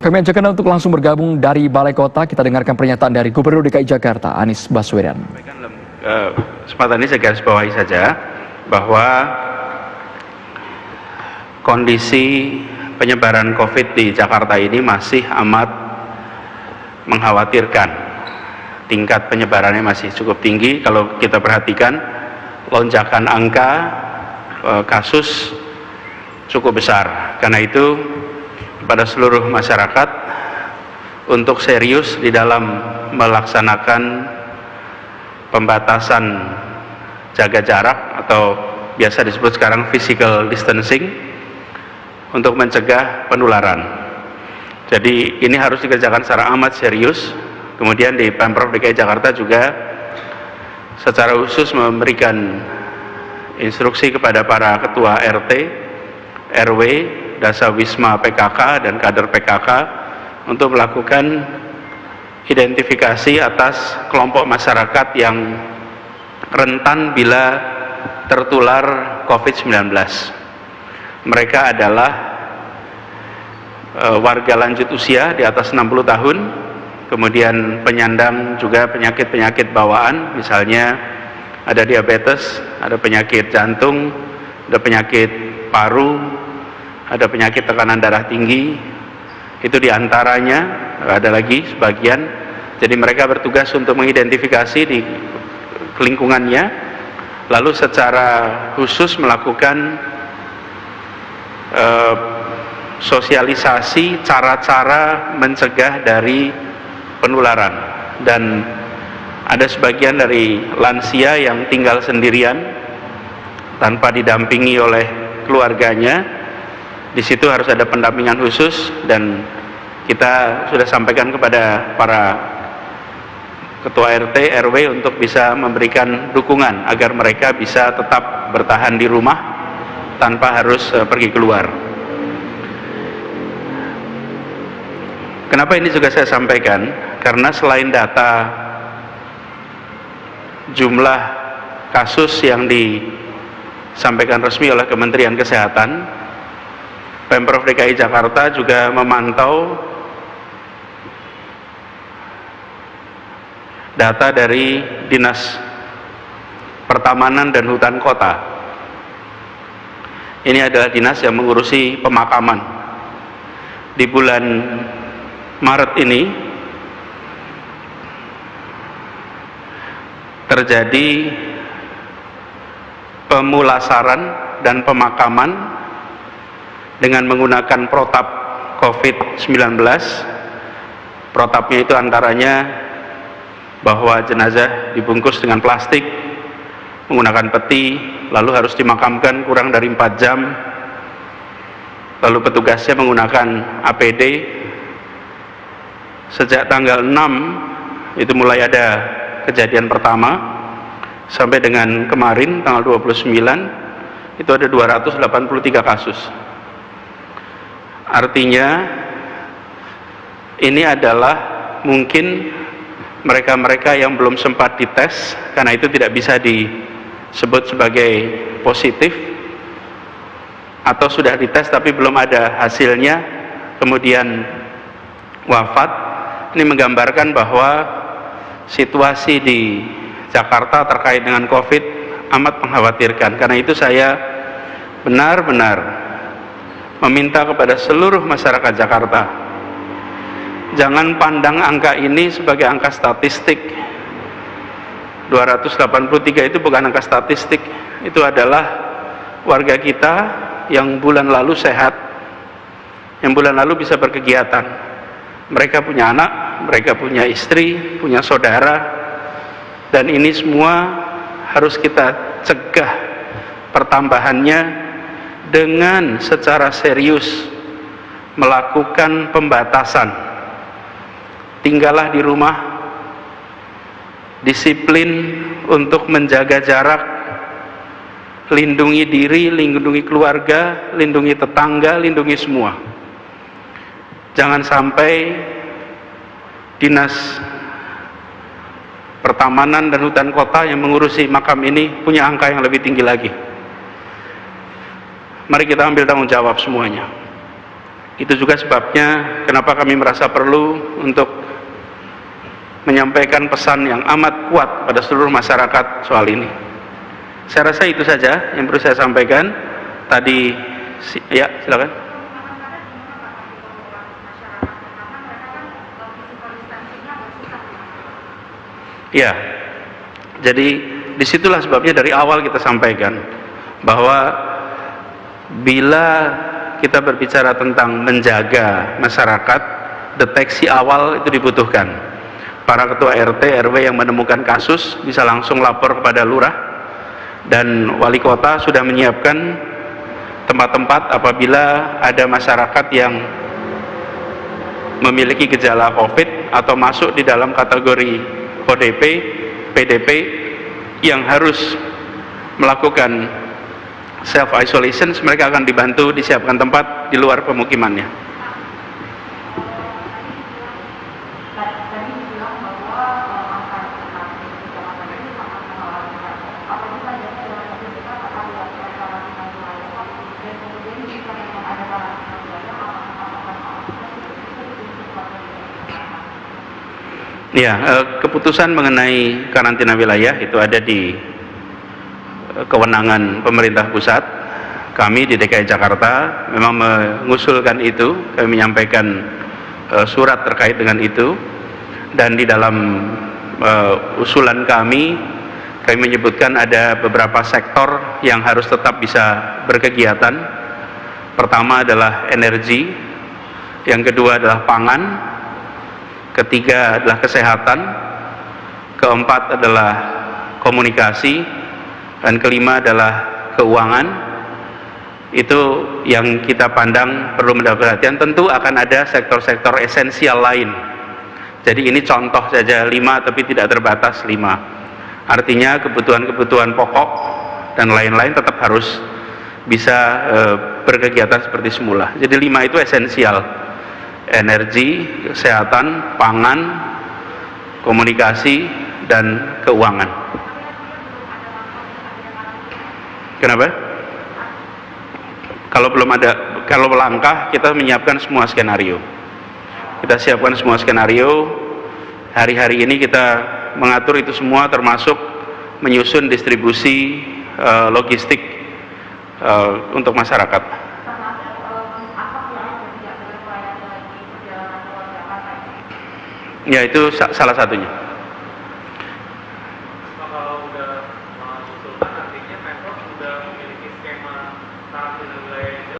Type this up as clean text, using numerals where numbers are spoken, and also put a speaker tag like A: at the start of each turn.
A: Kami ajakkan untuk langsung bergabung dari Balai Kota. Kita dengarkan pernyataan dari Gubernur DKI Jakarta, Anies Baswedan.
B: Kesempatan ini saya garis bawahi saja bahwa kondisi penyebaran COVID di Jakarta ini masih amat mengkhawatirkan. Tingkat penyebarannya masih cukup tinggi. Kalau kita perhatikan, lonjakan angka kasus cukup besar. Karena itu, pada seluruh masyarakat untuk serius di dalam melaksanakan pembatasan jaga jarak atau biasa disebut sekarang physical distancing untuk mencegah penularan. Jadi ini harus dikerjakan secara amat serius. Kemudian di Pemprov DKI Jakarta juga secara khusus memberikan instruksi kepada para ketua RT, RW, Dasawisma PKK dan kader PKK untuk melakukan identifikasi atas kelompok masyarakat yang rentan bila tertular COVID-19. Mereka adalah warga lanjut usia di atas 60 tahun, kemudian penyandang juga penyakit-penyakit bawaan, misalnya ada diabetes, ada penyakit jantung, ada penyakit paru, ada penyakit tekanan darah tinggi, itu diantaranya, ada lagi sebagian. Jadi mereka bertugas untuk mengidentifikasi di lingkungannya, lalu secara khusus melakukan sosialisasi cara-cara mencegah dari penularan. Dan ada sebagian dari lansia yang tinggal sendirian tanpa didampingi oleh keluarganya. Di situ harus ada pendampingan khusus, dan kita sudah sampaikan kepada para ketua RT, RW untuk bisa memberikan dukungan agar mereka bisa tetap bertahan di rumah tanpa harus pergi keluar. Kenapa ini juga saya sampaikan? Karena selain data jumlah kasus yang disampaikan resmi oleh Kementerian Kesehatan, Pemprov DKI Jakarta juga memantau data dari Dinas Pertamanan dan Hutan Kota. Ini adalah dinas yang mengurusi pemakaman. Di bulan Maret ini terjadi pemulasaran dan pemakaman dengan menggunakan protap COVID-19. Protapnya itu antaranya bahwa jenazah dibungkus dengan plastik, menggunakan peti, lalu harus dimakamkan kurang dari 4 jam, lalu petugasnya menggunakan APD. Sejak tanggal 6 itu mulai ada kejadian pertama, sampai dengan kemarin tanggal 29 itu ada 283 kasus. Artinya ini adalah mungkin mereka-mereka yang belum sempat dites, karena itu tidak bisa disebut sebagai positif, atau sudah dites tapi belum ada hasilnya kemudian wafat. Ini menggambarkan bahwa situasi di Jakarta terkait dengan COVID amat mengkhawatirkan. Karena itu saya benar-benar meminta kepada seluruh masyarakat Jakarta, jangan pandang angka ini sebagai angka statistik. 283 itu bukan angka statistik, itu adalah warga kita yang bulan lalu sehat, yang bulan lalu bisa berkegiatan. Mereka punya anak, mereka punya istri, punya saudara, dan ini semua harus kita cegah pertambahannya dengan secara serius melakukan pembatasan. Tinggallah di rumah, disiplin untuk menjaga jarak, lindungi diri, lindungi keluarga, lindungi tetangga, lindungi semua. Jangan sampai Dinas Pertamanan dan Hutan Kota yang mengurusi makam ini punya angka yang lebih tinggi lagi. Mari kita ambil tanggung jawab semuanya. Itu juga sebabnya kenapa kami merasa perlu untuk menyampaikan pesan yang amat kuat pada seluruh masyarakat soal ini. Saya rasa itu saja yang perlu saya sampaikan. Tadi, ya silakan. Ya, jadi disitulah sebabnya dari awal kita sampaikan bahwa bila kita berbicara tentang menjaga masyarakat, deteksi awal itu dibutuhkan. Para ketua RT, RW yang menemukan kasus bisa langsung lapor kepada lurah, dan wali kota sudah menyiapkan tempat-tempat apabila ada masyarakat yang memiliki gejala COVID atau masuk di dalam kategori ODP, PDP yang harus melakukan self isolation, mereka akan dibantu disiapkan tempat di luar pemukimannya. Ya, keputusan mengenai karantina wilayah itu ada di kewenangan pemerintah pusat. Kami di DKI Jakarta memang mengusulkan itu, kami menyampaikan surat terkait dengan itu, dan di dalam usulan kami menyebutkan ada beberapa sektor yang harus tetap bisa berkegiatan. Pertama adalah energi, yang kedua adalah pangan, ketiga adalah kesehatan, keempat adalah komunikasi, dan kelima adalah keuangan. Itu yang kita pandang perlu mendapat perhatian. Tentu akan ada sektor-sektor esensial lain. Jadi ini contoh saja 5, tapi tidak terbatas 5. Artinya kebutuhan-kebutuhan pokok dan lain-lain tetap harus bisa berkegiatan seperti semula. Jadi 5 itu esensial: energi, kesehatan, pangan, komunikasi, dan keuangan. Kenapa? Kalau langkah, kita menyiapkan semua skenario. Kita siapkan semua skenario. Hari-hari ini kita mengatur itu semua, termasuk menyusun distribusi logistik untuk masyarakat. Ya, itu salah satunya.